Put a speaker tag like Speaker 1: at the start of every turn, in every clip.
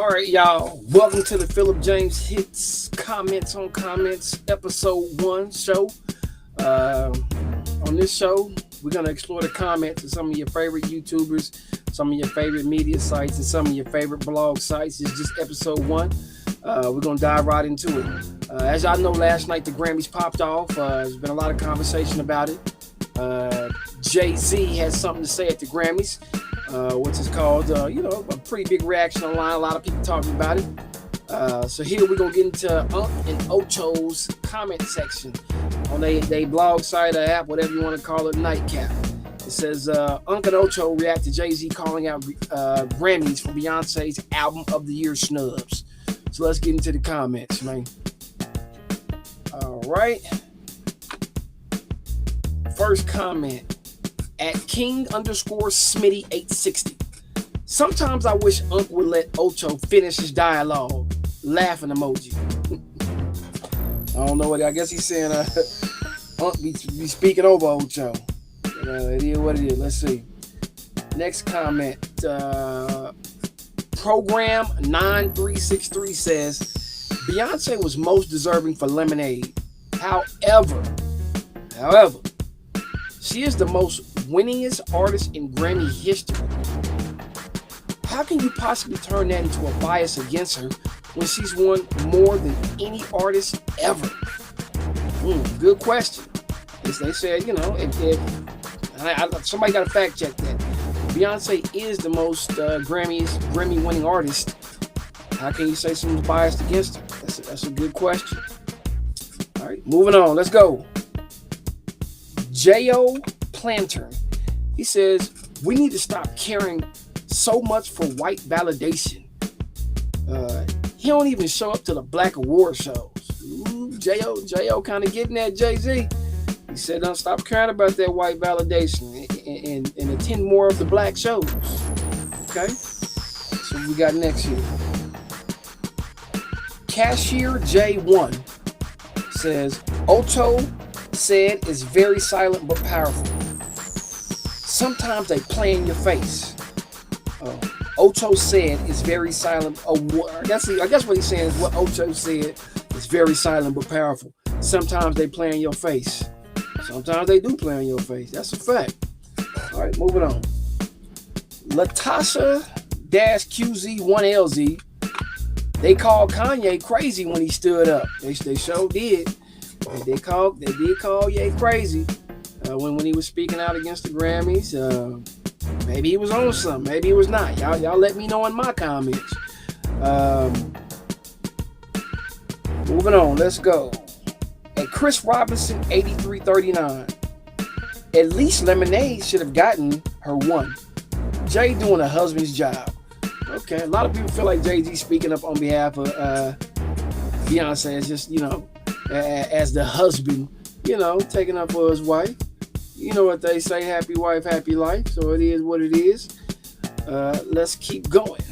Speaker 1: All right, y'all. Welcome to the Phillip James HitZ Comments on Comments Episode 1 show. On this show, we're going to explore the comments of some of your favorite YouTubers, some of your favorite media sites, and some of your favorite blog sites. It's just Episode 1. We're going to dive right into it. As y'all know, last night the Grammys popped off. There's been a lot of conversation about it. Jay-Z has something to say at the Grammys. Which is called, a pretty big reaction online. A lot of people talking about it. So here we're going to get into Unc and Ocho's comment section on they blog site or app, whatever you want to call it, Nightcap. It says, Unc and Ocho react to Jay-Z calling out Grammys for Beyonce's Album of the Year snubs. So let's get into the comments, man. All right. First comment. At King_Smitty860. Sometimes I wish Unc would let Ocho finish his dialogue. Laughing emoji. I don't know what, I guess he's saying Unc be speaking over Ocho. It is what it is. Let's see. Next comment. Program 9363 says Beyonce was most deserving for Lemonade. However, she is the most winningest artist in Grammy history. How can you possibly turn that into a bias against her when she's won more than any artist ever? Good question. As they said, if somebody got to fact check that. Beyonce is the most Grammy winning artist. How can you say someone's biased against her? That's a good question. All right, moving on. Let's go. J.O. Planter. He says, we need to stop caring so much for white validation. He don't even show up to the black award shows. J.O. kind of getting at Jay-Z. He said, don't stop caring about that white validation and attend more of the black shows. Okay? So we got next here. Cashier J1 says, Ocho said is very silent but powerful. Sometimes they play in your face. Ocho said is very silent. I guess what he's saying is what Ocho said is very silent but powerful. Sometimes they play in your face. Sometimes they do play in your face. That's a fact. All right, moving on. Latasha-QZ1LZ. They called Kanye crazy when he stood up. They sure did. They did call Ye crazy when he was speaking out against the Grammys. Maybe he was on something. Maybe he was not. Y'all let me know in my comments. Moving on. Let's go. And Chris Robinson 8339. At least Lemonade should have gotten her one. Jay doing a husband's job. Okay. A lot of people feel like Jay-Z speaking up on behalf of Beyonce is just, as the husband, taking up for his wife. You know what they say, happy wife, happy life. So it is what it is. Let's keep going.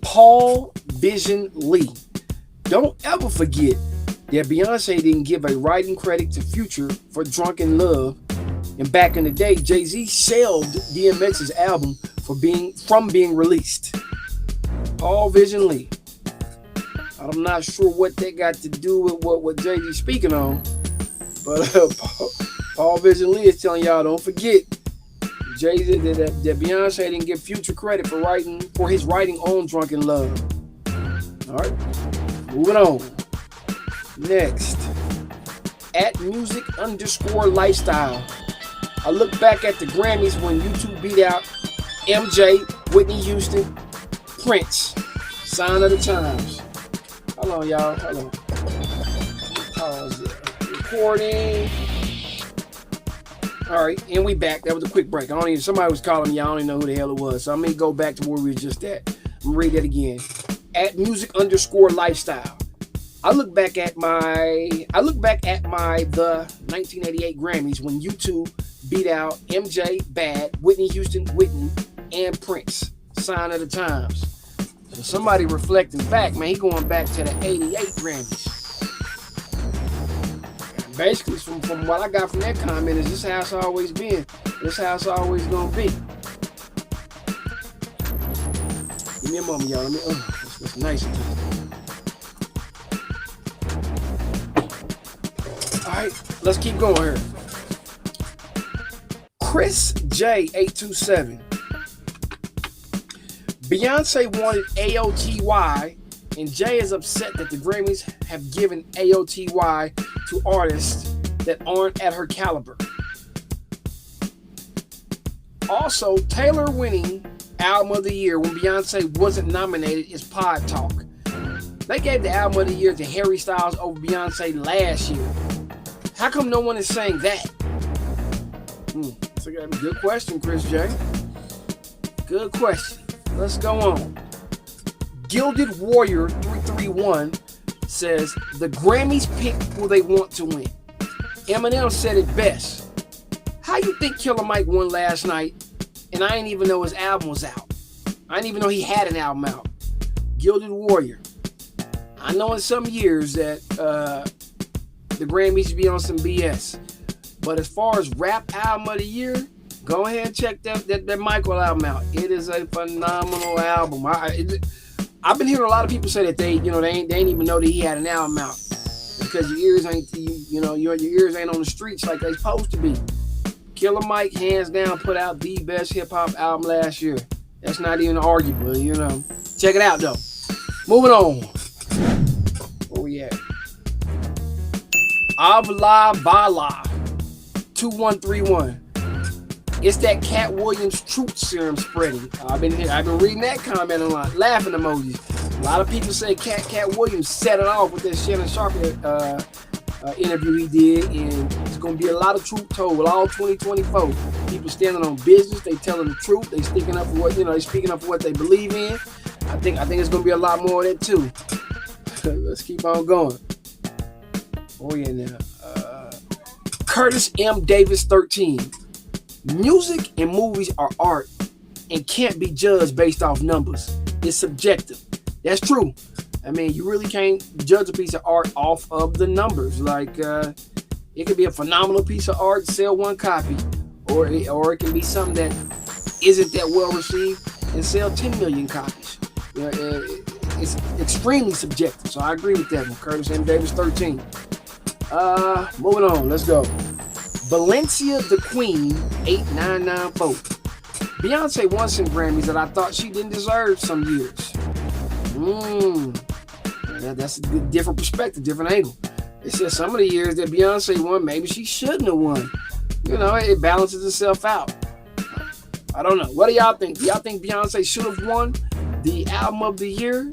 Speaker 1: Paul Vision Lee. Don't ever forget that Beyonce didn't give a writing credit to Future for Drunken Love. And back in the day, Jay-Z shelved DMX's album from being released. Paul Vision Lee. I'm not sure what that got to do with what Jay-Z speaking on, but Paul Vision Lee is telling y'all, don't forget, Jay-Z that Beyonce didn't give Future credit for his writing on Drunken Love. All right, moving on. Next, at music_lifestyle. I look back at the Grammys when YouTube beat out MJ, Whitney Houston, Prince, Sign of the Times. Hold on, y'all. Hold on. Pause it. Recording. All right, and we back. That was a quick break. Somebody was calling me. I don't even know who the hell it was. So I'm gonna go back to where we were just at. I'm gonna read that again. At music_lifestyle. I look back at the 1988 Grammys when U2 beat out MJ, Bad, Whitney Houston, Whitney, and Prince. Sign of the Times. So somebody reflecting back, man, he going back to the 88 Grammys. Basically, from what I got from that comment, is this how it's always been. This how it's always gonna be. Give me a moment, y'all. Let me. That's nice. All right, let's keep going here. Chris J827. Beyonce wanted AOTY, and Jay is upset that the Grammys have given AOTY to artists that aren't at her caliber. Also, Taylor winning Album of the Year when Beyonce wasn't nominated is Pod Talk. They gave the Album of the Year to Harry Styles over Beyonce last year. How come no one is saying that? That's a good question, Chris J. Good question. Let's go on. Gilded Warrior 331 says the Grammys pick who they want to win. Eminem said it best. How you think Killer Mike won last night and I didn't even know his album was out? I didn't even know he had an album out. Gilded Warrior. I know in some years that the Grammys be on some BS. But as far as rap album of the year, go ahead and check that Michael album out. It is a phenomenal album. I've been hearing a lot of people say that they ain't even know that he had an album out because your ears ain't your ears ain't on the streets like they supposed to be. Killer Mike, hands down, put out the best hip hop album last year. That's not even arguable, Check it out though. Moving on. Where we at? Avla Bala 2131. It's that Cat Williams truth serum spreading. I've been reading that comment a lot, laughing emojis. A lot of people say Cat Williams set it off with that Shannon Sharp interview he did, and it's gonna be a lot of truth told with all 2024. People standing on business, they telling the truth, they speaking up for what they believe in. I think it's gonna be a lot more of that too. Let's keep on going. Oh yeah, now Curtis M. Davis 13. Music and movies are art and can't be judged based off numbers. It's subjective. That's true. I mean, you really can't judge a piece of art off of the numbers. Like, it could be a phenomenal piece of art, sell one copy, or it can be something that isn't that well received and sell 10 million copies. It's extremely subjective. So I agree with that one. Curtis M. Davis 13. Moving on. Let's go. Valencia the Queen 8994. Beyonce won some Grammys that I thought she didn't deserve some years. That's a different perspective, different angle. It says some of the years that Beyonce won, maybe she shouldn't have won. It balances itself out. I don't know. What do y'all think? Do y'all think Beyonce should have won the Album of the Year?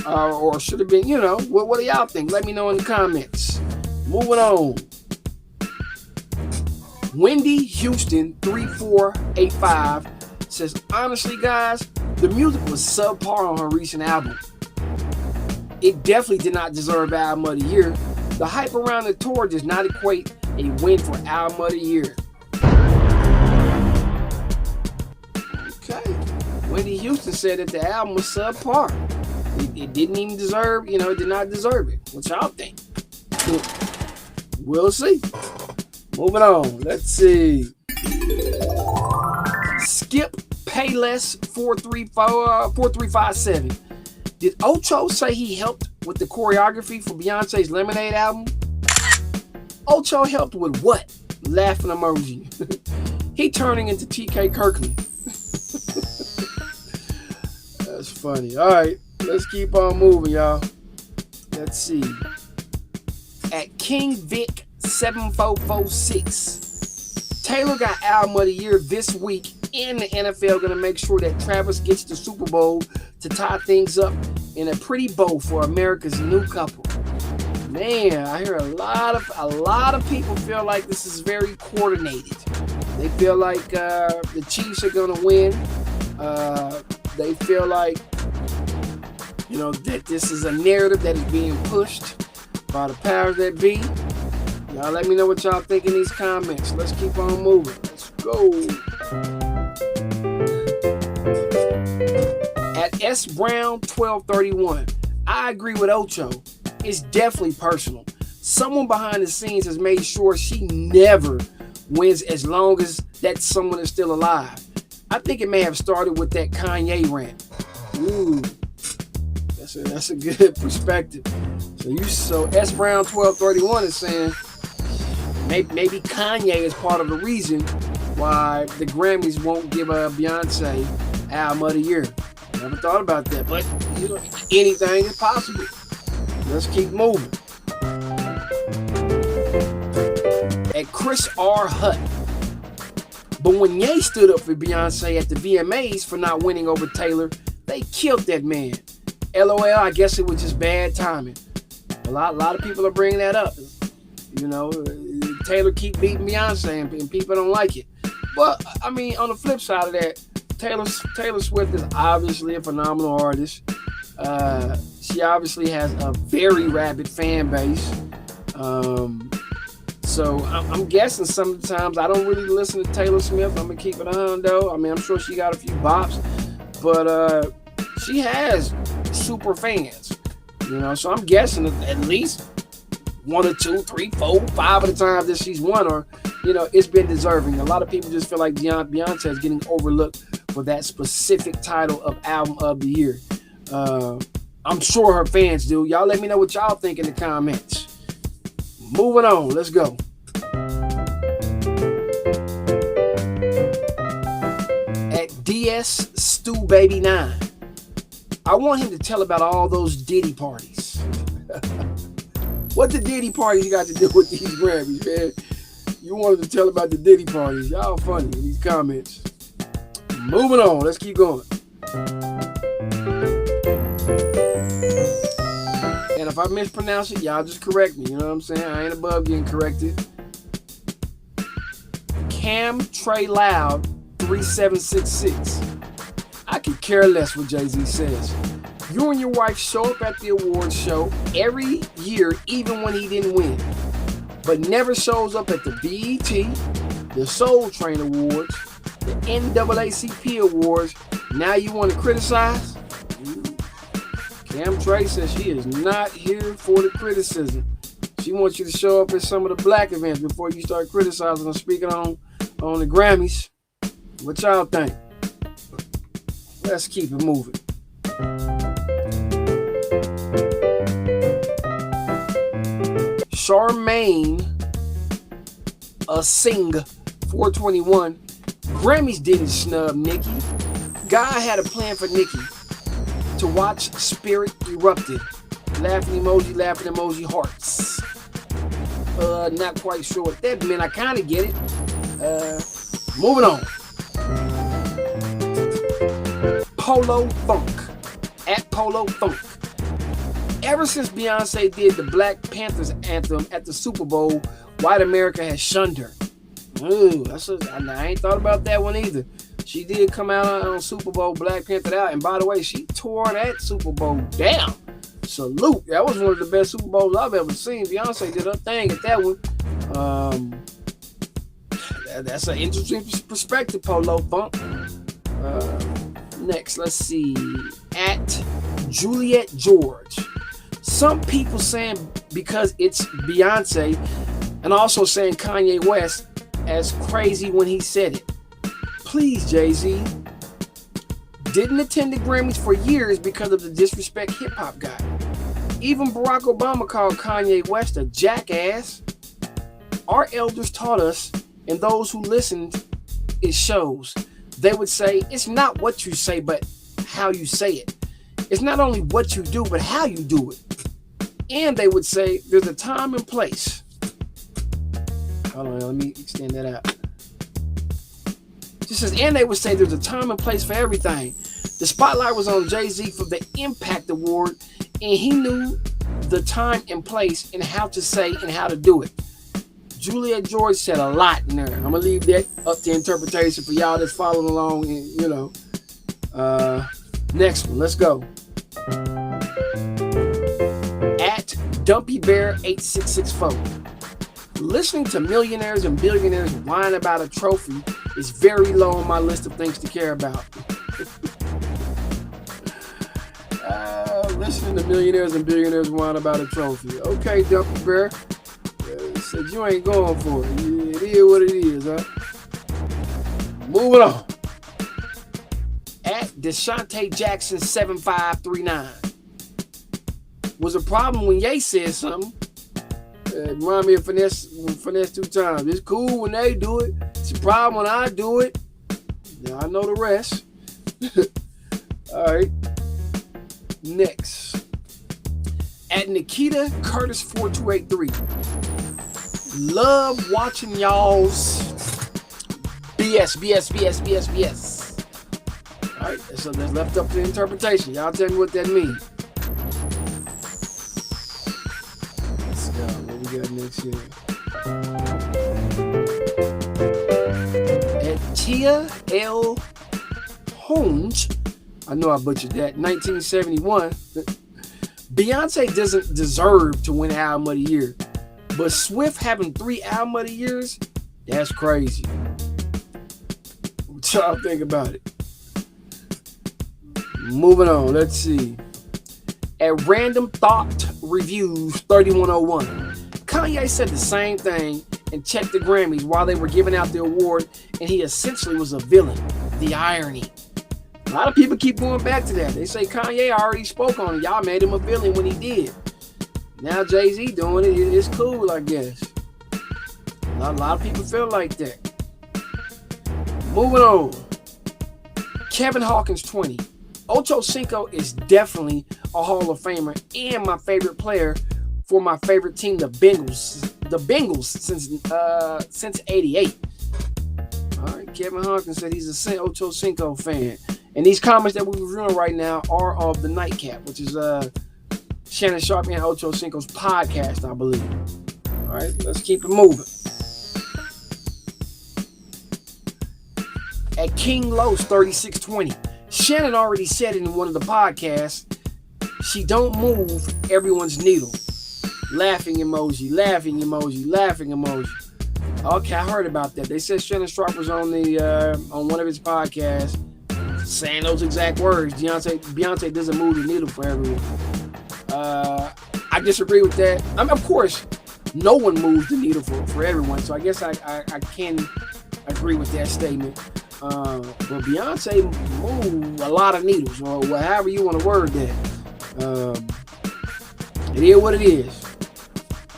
Speaker 1: Or should have been, what do y'all think? Let me know in the comments. Moving on. Wendy Houston 3485 says, honestly guys, the music was subpar on her recent album. It definitely did not deserve Album of the Year. The hype around the tour does not equate a win for Album of the Year. Okay. Wendy Houston said that the album was subpar. It didn't even deserve, it did not deserve it. What y'all think? We'll see. Moving on. Let's see. Skip Payless 4357. Did Ocho say he helped with the choreography for Beyonce's Lemonade album? Ocho helped with what? Laughing emoji. He turning into TK Kirkland. That's funny. All right, let's keep on moving, y'all. Let's see. At King Vic 7446. Taylor got Album of the Year this week, and the NFL gonna make sure that Travis gets the Super Bowl to tie things up in a pretty bow for America's new couple. Man, I hear a lot of people feel like this is very coordinated. They feel like the Chiefs are gonna win. They feel like that this is a narrative that is being pushed by the powers that be. Y'all let me know what y'all think in these comments. Let's keep on moving. Let's go. At S Brown 1231, I agree with Ocho. It's definitely personal. Someone behind the scenes has made sure she never wins as long as that someone is still alive. I think it may have started with that Kanye rant. Ooh, that's a good perspective. So S Brown 1231 is saying maybe Kanye is part of the reason why the Grammys won't give a Beyonce Album of the Year. Never thought about that, but anything is possible. Let's keep moving. At Chris R. Hutt. But when Ye stood up for Beyonce at the VMAs for not winning over Taylor, they killed that man. LOL, I guess it was just bad timing. A lot of people are bringing that up. Taylor keep beating Beyonce and people don't like it. But, I mean, on the flip side of that, Taylor Swift is obviously a phenomenal artist. She obviously has a very rabid fan base. So I'm guessing sometimes I don't really listen to Taylor Smith. I'm going to keep it a hundo. I mean, I'm sure she got a few bops. But she has super fans. So I'm guessing at least 1 or 2, 3, 4, 5 of the times that she's won, or it's been deserving. A lot of people just feel like Beyonce is getting overlooked for that specific title of Album of the Year. I'm sure her fans do. Y'all let me know what y'all think in the comments. Moving on, let's go. At DS Stu Baby 9, I want him to tell about all those Diddy parties. What the Diddy parties got to do with these Grammys, man? You wanted to tell about the Diddy parties. Y'all funny in these comments. Moving on, let's keep going. And if I mispronounce it, y'all just correct me. You know what I'm saying? I ain't above getting corrected. Cam Trey Loud 3766. I could care less what Jay-Z says. You and your wife show up at the awards show every year, even when he didn't win, but never shows up at the BET, the Soul Train Awards, the NAACP Awards. Now you want to criticize? Cam Trey says she is not here for the criticism. She wants you to show up at some of the black events before you start criticizing or speaking on the Grammys. What y'all think? Let's keep it moving. Charmaine Sing 421. Grammys didn't snub Nicki. Guy had a plan for Nicki to watch Spirit Erupted. Laughing emoji, hearts. Not quite sure what that meant. I kind of get it. Moving on. Polo Funk. At Polo Funk. Ever since Beyonce did the Black Panthers anthem at the Super Bowl, white America has shunned her. Ooh, I ain't thought about that one either. She did come out on Super Bowl, Black Panther out, and by the way, she tore that Super Bowl down. Salute. That was one of the best Super Bowls I've ever seen. Beyonce did her thing at that one. That's an interesting perspective, Polo Funk. Next, let's see. At Juliet George. Some people saying because it's Beyonce, and also saying Kanye West as crazy when he said it. Please, Jay-Z. Didn't attend the Grammys for years because of the disrespect hip-hop guy. Even Barack Obama called Kanye West a jackass. Our elders taught us, and those who listened, it shows. They would say, it's not what you say, but how you say it. It's not only what you do, but how you do it. And they would say, there's a time and place. Hold on, let me extend that out. It says, and they would say there's a time and place for everything. The spotlight was on Jay-Z for the Impact Award, and he knew the time and place and how to say and how to do it. Juliet George said a lot in there. I'm going to leave that up to interpretation for y'all that's following along. And, next one, let's go. At Dumpy Bear 8664. Listening to millionaires and billionaires whine about a trophy is very low on my list of things to care about. Listening to millionaires and billionaires whine about a trophy. Okay, Dumpy Bear. Said you ain't going for it. It is what it is, huh? Moving on. At Deshaunte Jackson 7539. Was a problem when Ye said something. Remind me of finesse 2 times. It's cool when they do it. It's a problem when I do it. Now I know the rest. Alright. Next. At Nikita Curtis 4283. Love watching y'all's BS. Alright, so that's left up to interpretation. Y'all tell me what that means. Let's go. What we got next here? At Tia L. Holmes, I know I butchered that, 1971. Beyonce doesn't deserve to win Album of the Year, but Swift having 3 Album of the Years, that's crazy. What y'all think about it? Moving on, let's see. At Random Thought Reviews 3101, Kanye said the same thing and checked the Grammys while they were giving out the award, and he essentially was a villain. The irony. A lot of people keep going back to that. They say Kanye already spoke on it. Y'all made him a villain when he did. Now Jay-Z doing it. It's cool, I guess. A lot of people feel like that. Moving on. Kevin Hawkins 20. Ochocinco is definitely a Hall of Famer and my favorite player for my favorite team, the Bengals. The Bengals since '88. All right, Kevin Hawkins said he's a Ochocinco fan. And these comments that we're reviewing right now are of the Nightcap, which is Shannon Sharp and Ochocinco's podcast, I believe. All right, let's keep it moving. At King Los 3620, Shannon already said in one of the podcasts, she don't move everyone's needle. Laughing emoji, laughing emoji, laughing emoji. Okay, I heard about that. They said Shannon Sharp was on one of his podcasts saying those exact words. Beyonce doesn't move the needle for everyone. I disagree with that. I mean, of course, no one moves the needle for everyone, so I guess I can agree with that statement. But Beyonce moved a lot of needles, or however you want to word that. It is what it is.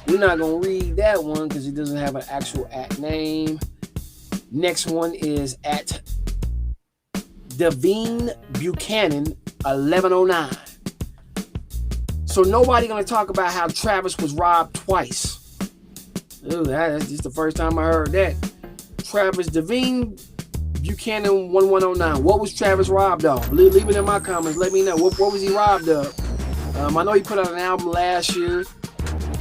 Speaker 1: We're not going to read that one because it doesn't have an actual name. Next one is at Devine Buchanan 1109. So nobody going to talk about how Travis was robbed twice. Ooh, that's just the first time I heard that. Travis Devine Buchanan 1109. What was Travis robbed of? Leave it in my comments. Let me know. What was he robbed of? I know he put out an album last year.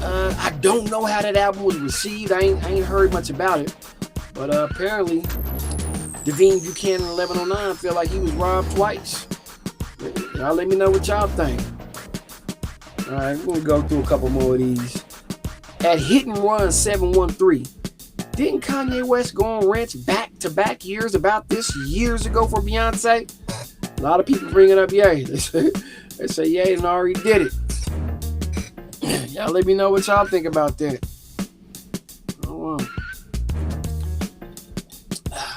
Speaker 1: I don't know how that album was received. I ain't heard much about it. But apparently, Devine Buchanan 1109 feel like he was robbed twice. Y'all let me know what y'all think. All right, we're going to go through a couple more of these. At Hit and Run 713, didn't Kanye West go on rants back-to-back years about this years ago for Beyonce? A lot of people bring it up, Ye. They say Ye and already did it. Y'all let me know what y'all think about that. Oh,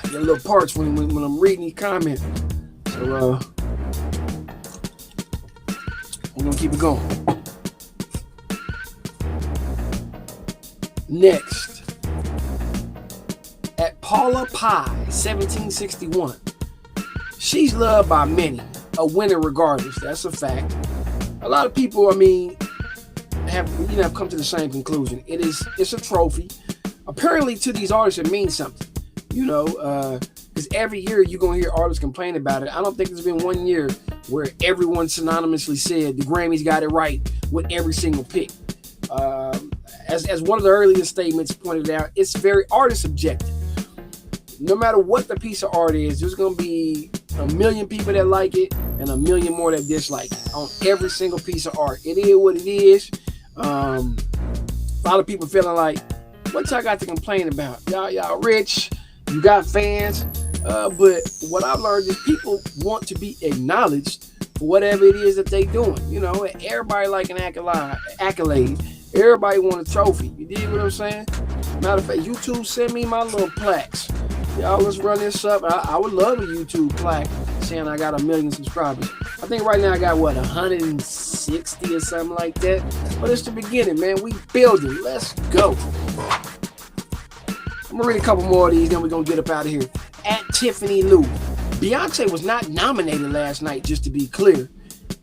Speaker 1: get a little parts when I'm reading these comments. So we're gonna keep it going. Next, at Paula Pie 1761, she's loved by many, a winner regardless. That's a fact. A lot of people, have come to the same conclusion. It's a trophy. Apparently, to these artists, it means something. Because every year you're gonna hear artists complain about it. I don't think there's been one year where everyone synonymously said the Grammys got it right with every single pick. As one of the earliest statements pointed out, it's very artist subjective. No matter what the piece of art is, there's gonna be a million people that like it and a million more that dislike it on every single piece of art. It is what it is. A lot of people feeling like, what y'all got to complain about? Y'all rich, you got fans, but what I've learned is people want to be acknowledged for whatever it is that they doing. Everybody like an accolade. Everybody want a trophy. You dig what I'm saying? Matter of fact, YouTube send me my little plaques. Y'all, let's run this up. I would love a YouTube plaque saying I got 1 million subscribers. I think right now I got, 160 or something like that. But it's the beginning, man. We building. Let's go. I'm going to read a couple more of these, then we're going to get up out of here. At Tiffany Lou. Beyonce was not nominated last night, just to be clear.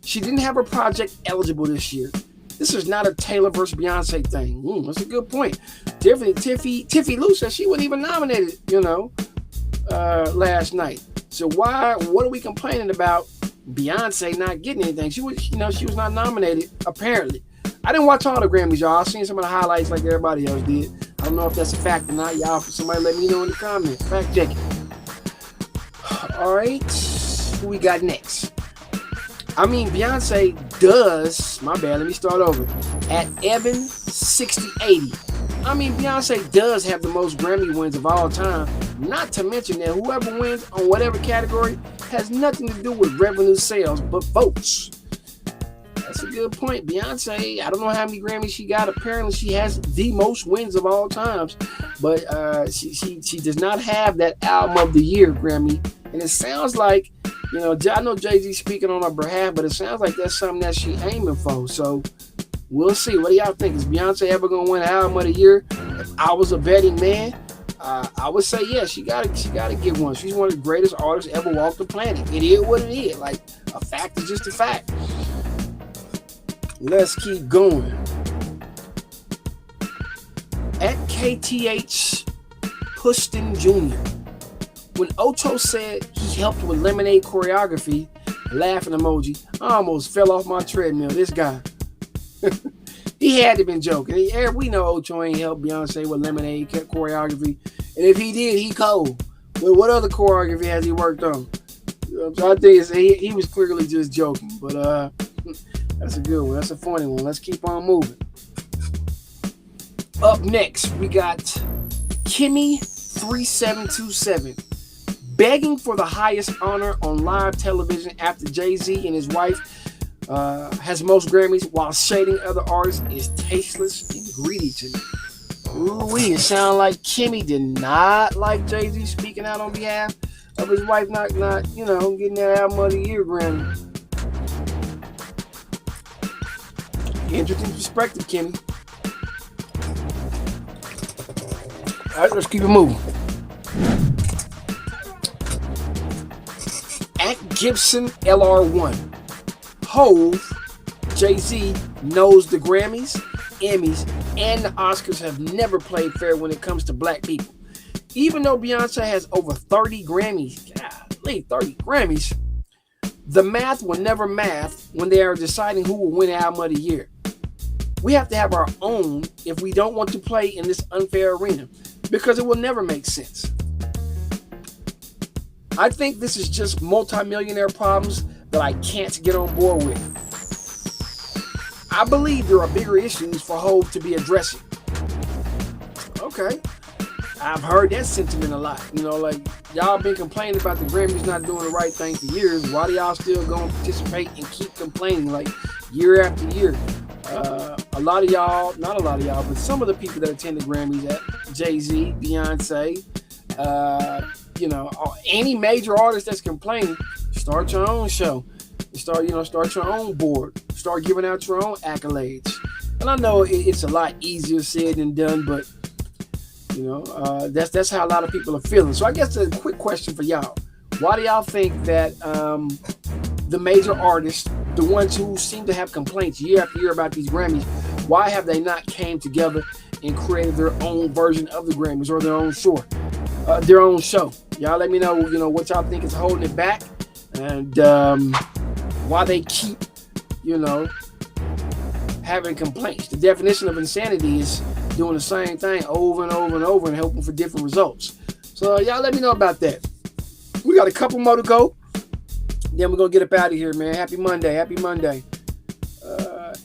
Speaker 1: She didn't have her project eligible this year. This is not a Taylor versus Beyonce thing. That's a good point. Tiffy Lou said she wasn't even nominated, last night. So what are we complaining about Beyonce not getting anything? She was not nominated, apparently. I didn't watch all the Grammys, y'all. I seen some of the highlights like everybody else did. I don't know if that's a fact or not. Y'all, somebody let me know in the comments. Fact check it. All right, who we got next? Beyonce does, my bad, let me start over. At Evan 6080. Beyonce does have the most Grammy wins of all time. Not to mention that whoever wins on whatever category has nothing to do with revenue sales, but votes. That's a good point. Beyonce, I don't know how many Grammys she got. Apparently she has the most wins of all times. But she does not have that Album of the Year Grammy. And it sounds like, I know Jay-Z speaking on her behalf, but it sounds like that's something that she's aiming for. So we'll see. What do y'all think? Is Beyonce ever going to win Album of the Year? If I was a betting man, I would say yes. She gotta get one. She's one of the greatest artists ever walked the planet. It is what it is. Like, a fact is just a fact. Let's keep going. At KTH Pushton Jr. When Ocho said he helped with Lemonade choreography, laughing emoji, I almost fell off my treadmill. This guy. He had to have been joking. We know Ocho ain't helped Beyonce with Lemonade choreography. And if he did, he cold. But what other choreography has he worked on? So I think he was clearly just joking. But that's a good one. That's a funny one. Let's keep on moving. Up next, we got Kimmy3727. Begging for the highest honor on live television after Jay-Z and his wife has most Grammys while shading other artists is tasteless and greedy to me. It sound like Kimmy did not like Jay-Z speaking out on behalf of his wife not getting that Album of the Year Grammy. Interesting perspective, Kimmy. All right, let's keep it moving. At Gibson LR1. Hove, Jay-Z knows the Grammys, Emmys, and the Oscars have never played fair when it comes to black people. Even though Beyonce has over 30 Grammys, 30 Grammys, the math will never math when they are deciding who will win Album of the Year. We have to have our own if we don't want to play in this unfair arena, because it will never make sense. I think this is just multi-millionaire problems that I can't get on board with. I believe there are bigger issues for Hove to be addressing. Okay. I've heard that sentiment a lot. Y'all been complaining about the Grammys not doing the right thing for years. Why do y'all still go and participate and keep complaining year after year? A lot of y'all, not a lot of y'all, but some of the people that attend the Grammys, Jay-Z, Beyonce, any major artist that's complaining, start your own show. Start your own board. Start giving out your own accolades. And I know it's a lot easier said than done, but that's how a lot of people are feeling. So I guess a quick question for y'all: why do y'all think that the major artists, the ones who seem to have complaints year after year about these Grammys, why have they not came together and created their own version of the Grammys or their own show? Y'all let me know, what y'all think is holding it back, and why they keep, having complaints. The definition of insanity is doing the same thing over and over and over and hoping for different results. So y'all let me know about that. We got a couple more to go. Then we're going to get up out of here, man. Happy Monday.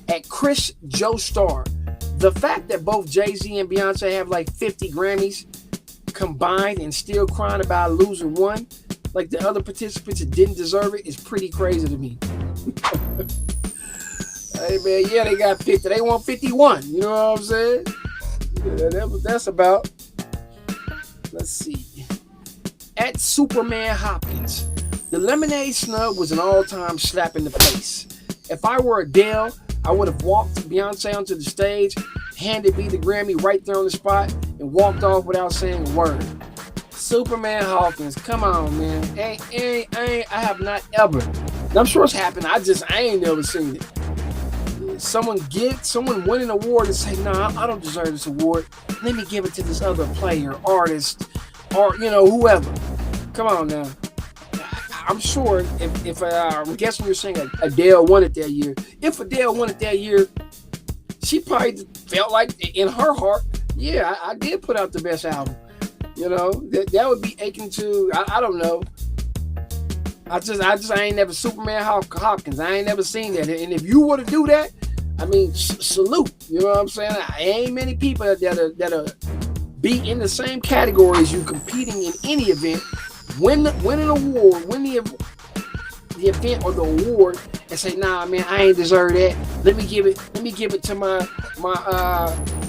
Speaker 1: At Chris Joe Star, the fact that both Jay-Z and Beyonce have 50 Grammys combined and still crying about losing one, like the other participants that didn't deserve it, is pretty crazy to me. Hey, man, yeah, they got 50. They want 51. You know what I'm saying? Yeah, that's about. Let's see. At Superman Hopkins, The Lemonade snub was an all-time slap in the face. If I were Adele, I would have walked Beyonce onto the stage, handed me the Grammy right there on the spot, and walked off without saying a word. Superman Hawkins, come on, man. I have not ever. I'm sure it's happened. I ain't never seen it. Someone win an award and say, "Nah, I don't deserve this award. Let me give it to this other player, artist, or whoever." Come on now. I'm sure if I'm guessing you're saying Adele won it that year. If Adele won it that year, she probably felt like in her heart, yeah, I did put out the best album. That would be aching to. I don't know. I ain't never Superman Hawkins. I ain't never seen that. And if you were to do that, I mean, salute. You know what I'm saying? Ain't many people that'll be in the same category as you, competing in any event, win an award, win the event or the award, and say, "Nah, man, I ain't deserve that. Let me give it to my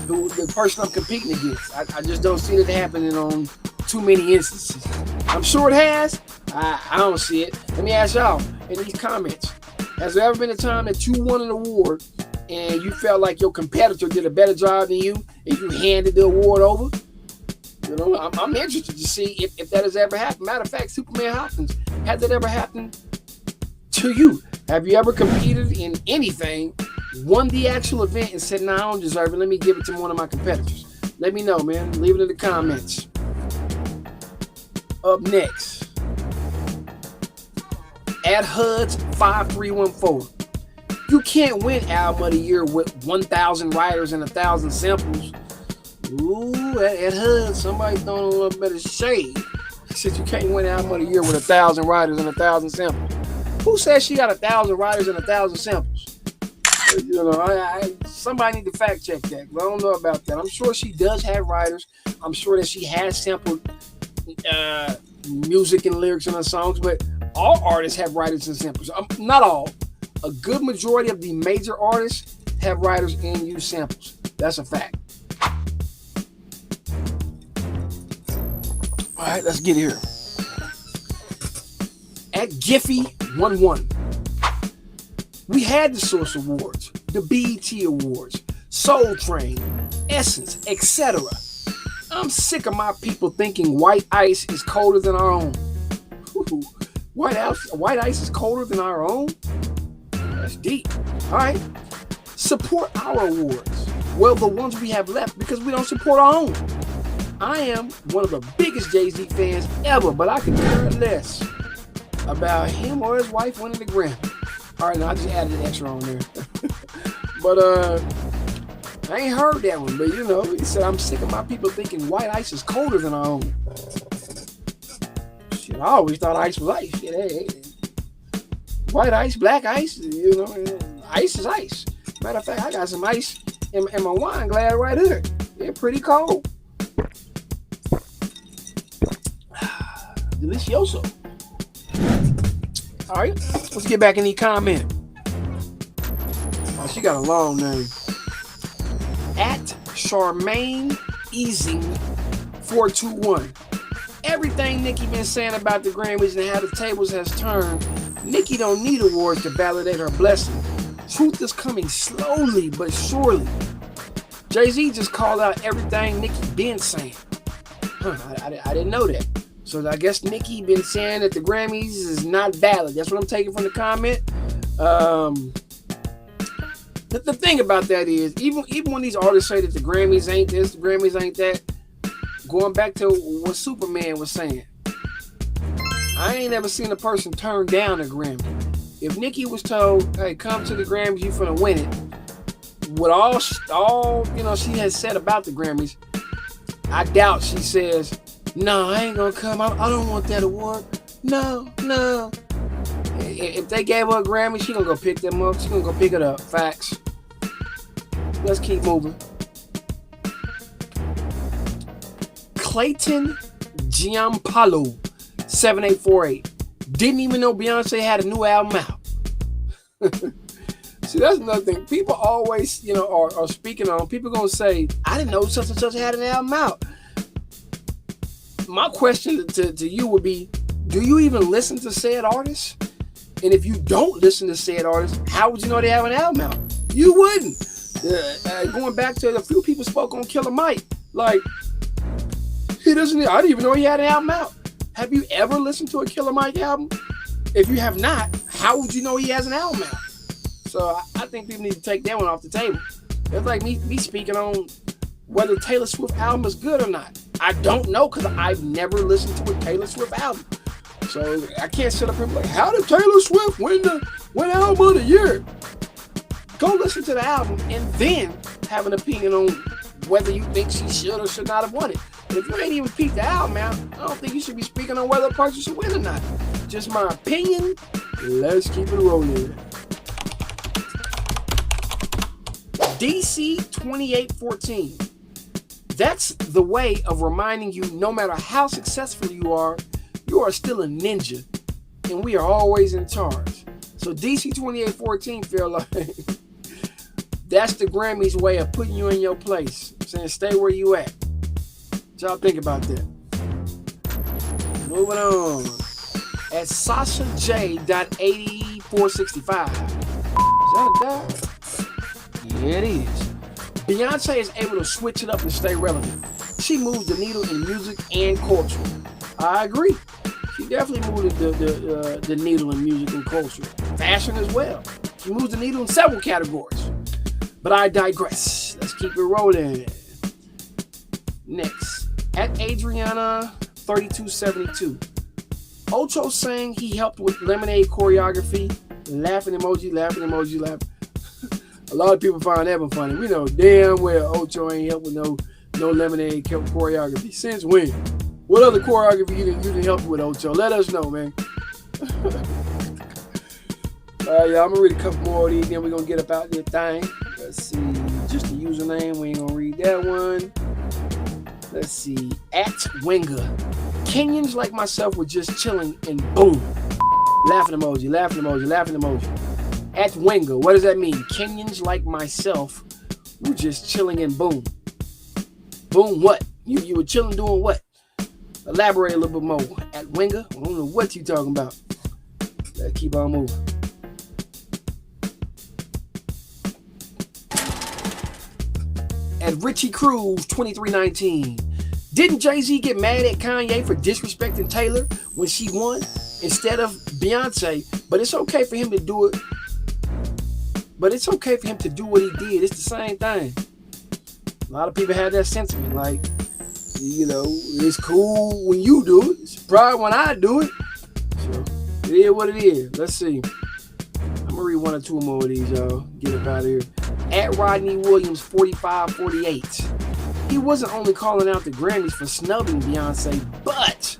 Speaker 1: the person I'm competing against." I just don't see it happening on too many instances. I'm sure it has. I don't see it. Let me ask y'all in these comments: has there ever been a time that you won an award and you felt like your competitor did a better job than you, and you handed the award over? I'm interested to see if that has ever happened. Matter of fact, Superman Hawkins, has that ever happened to you? Have you ever competed in anything, won the actual event, and said, "Nah, I don't deserve it. Let me give it to one of my competitors"? Let me know, man. Leave it in the comments. Up next, at HUD's 5314. You can't win Album of the Year with 1,000 writers and 1,000 samples. Ooh, at HUD, somebody throwing a little bit of shade. Said you can't win Album of the Year with 1,000 writers and 1,000 samples. Who says she got 1,000 writers and 1,000 samples? Somebody need to fact check that. I don't know about that. I'm sure she does have writers. I'm sure that she has sampled music and lyrics in her songs, but all artists have writers and samples. Not all. A good majority of the major artists have writers and use samples. That's a fact. All right, let's get here. At Giphy11, we had the Source Awards, the BET Awards, Soul Train, Essence, etc. I'm sick of my people thinking white ice is colder than our own. Ooh, white ice is colder than our own? That's deep. All right. Support our awards. Well, the ones we have left, because we don't support our own. I am one of the biggest Jay-Z fans ever, but I could care less about him or his wife winning the Grammy. All right, now I just added an extra on there. But I ain't heard that one. But he said, I'm sick of my people thinking white ice is colder than our own. Shit, I always thought ice was ice. Shit, hey. White ice, black ice, ice is ice. Matter of fact, I got some ice in my wine glass right here. They're pretty cold. Delicioso. All right, let's get back in the comment. Oh, she got a long name. At Charmaine Easing 421. Everything Nicki been saying about the Grammys and how the tables has turned, Nicki don't need awards to validate her blessing. Truth is coming slowly but surely. Jay-Z just called out everything Nicki been saying. I didn't know that. So I guess Nicki been saying that the Grammys is not valid. That's what I'm taking from the comment. The thing about that is, even when these artists say that the Grammys ain't this, the Grammys ain't that, going back to what Superman was saying, I ain't ever seen a person turn down a Grammy. If Nicki was told, "Hey, come to the Grammys, you finna win it," with all she has said about the Grammys, I doubt she says, "No, I ain't gonna come. I don't want that award. No." If they gave her a Grammy, she gonna go pick them up. She gonna go pick it up. Facts. Let's keep moving. Clayton Giampalo 7848. Didn't even know Beyonce had a new album out. See, that's another thing. People always, are speaking on. People gonna say, "I didn't know such and such had an album out." My question to you would be, do you even listen to said artists? And if you don't listen to said artists, how would you know they have an album out? You wouldn't. Going back to a few people spoke on Killer Mike, like, I didn't even know he had an album out. Have you ever listened to a Killer Mike album? If you have not, how would you know he has an album out? So I think people need to take that one off the table. It's like me speaking on whether Taylor Swift album is good or not. I don't know because I've never listened to a Taylor Swift album. So I can't sit up here and be like, how did Taylor Swift win album of the year? Go listen to the album and then have an opinion on whether you think she should or should not have won it. But if you ain't even peeped the album out, I don't think you should be speaking on whether a person should win or not. Just my opinion. Let's keep it rolling. DC 2814. That's the way of reminding you no matter how successful you are still a ninja. And we are always in charge. So DC 2814 feel like that's the Grammys way of putting you in your place. Saying stay where you at. What y'all think about that? Moving on. At SashaJ.8465. Is that a dog? Yeah, it is. Beyonce is able to switch it up and stay relevant. She moves the needle in music and culture. I agree. She definitely moves the needle in music and culture. Fashion as well. She moves the needle in several categories. But I digress. Let's keep it rolling. Next. At Adriana3272. Ocho saying he helped with Lemonade choreography. Laughing emoji, laughing emoji, laughing. A lot of people find that one funny. We know damn well Ocho ain't helped with no Lemonade choreography. Since when? What other choreography you didn't help with, Ocho? Let us know, man. Yeah, I'm gonna read a couple more of these, then we're gonna get up out this thing. Let's see. Just the username, we ain't gonna read that one. Let's see. At Wenger. Kenyans like myself were just chilling and boom. Laughing emoji, laughing emoji, laughing emoji. At Wenger, what does that mean? Kenyans like myself were just chilling and boom. Boom what? You were chilling doing what? Elaborate a little bit more. At Wenger, I don't know what you talking about. Let's keep on moving. At Richie Cruz 2319. Didn't Jay-Z get mad at Kanye for disrespecting Taylor when she won instead of Beyonce? But it's okay for him to do it. But it's okay for him to do what he did. It's the same thing. A lot of people have that sentiment. Like, you know, it's cool when you do it. It's a problem when I do it. So, it is what it is. Let's see. I'm going to read one or two more of these, y'all. Get up out of here. At Rodney Williams 4548. He wasn't only calling out the Grammys for snubbing Beyonce, but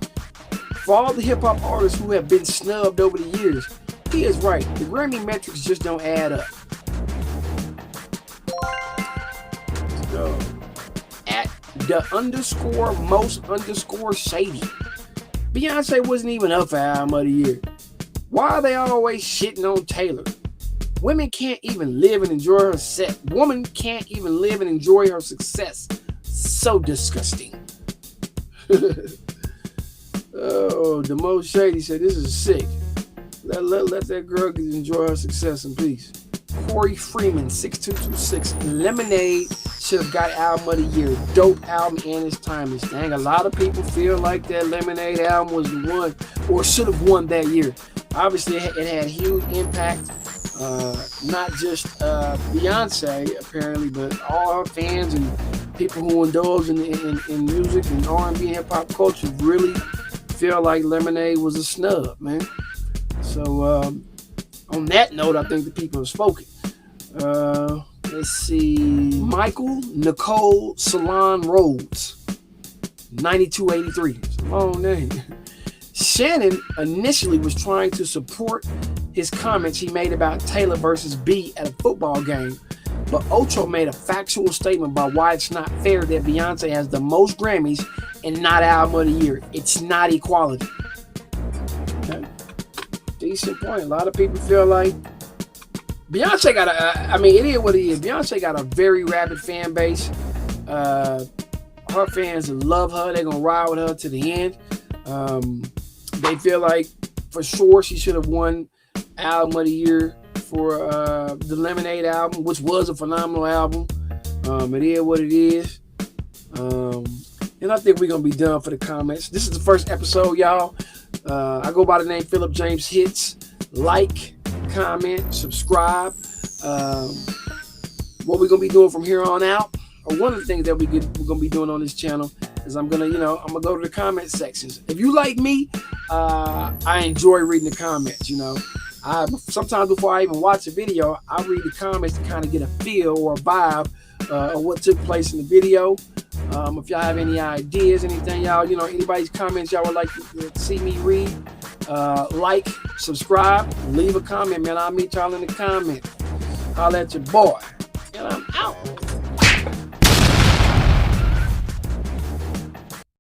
Speaker 1: for all the hip-hop artists who have been snubbed over the years. He is right. The Grammy metrics just don't add up. So, at the _most_shady. Beyonce wasn't even up for album of the year. Why are they always shitting on Taylor? Women can't even live and enjoy her set. Woman can't even live and enjoy her success. So disgusting. Oh, the most shady said this is sick. Let that girl enjoy her success in peace. Corey Freeman 6226. Lemonade should have got album of the year. Dope album and it's timeless. Dang, a lot of people feel like that Lemonade album was the one or should have won that year. Obviously, it had huge impact. Not just Beyonce apparently, but all her fans and people who indulge in music and R&B and hip hop culture really feel like Lemonade was a snub, man. So on that note, I think the people have spoken. Let's see. Michael Nicole Salon Rhodes 9283. It's a long name. Shannon initially was trying to support his comments he made about Taylor versus B at a football game, but Ocho made a factual statement about why it's not fair that Beyonce has the most Grammys and not album of the year. It's not equality. Okay. Decent point. A lot of people feel like Beyonce got it is what it is. Beyonce got a very rabid fan base. Her fans love her. They're going to ride with her to the end. They feel like for sure she should have won Album of the Year for the Lemonade album, which was a phenomenal album. It is what it is. And I think we're going to be done for the comments. This is the first episode, y'all. I go by the name Phillip James HitZ. Like, comment, subscribe. What we're going to be doing from here on out, or one of the things that we're going to be doing on this channel, is I'm going to go to the comment sections. If you like me, I enjoy reading the comments, sometimes before I even watch a video, I read the comments to kind of get a feel or a vibe of what took place in the video. If y'all have any ideas, anything anybody's comments y'all would like to see me read, like, subscribe, leave a comment, man. I'll meet y'all in the comments. Holla at your boy, and I'm out.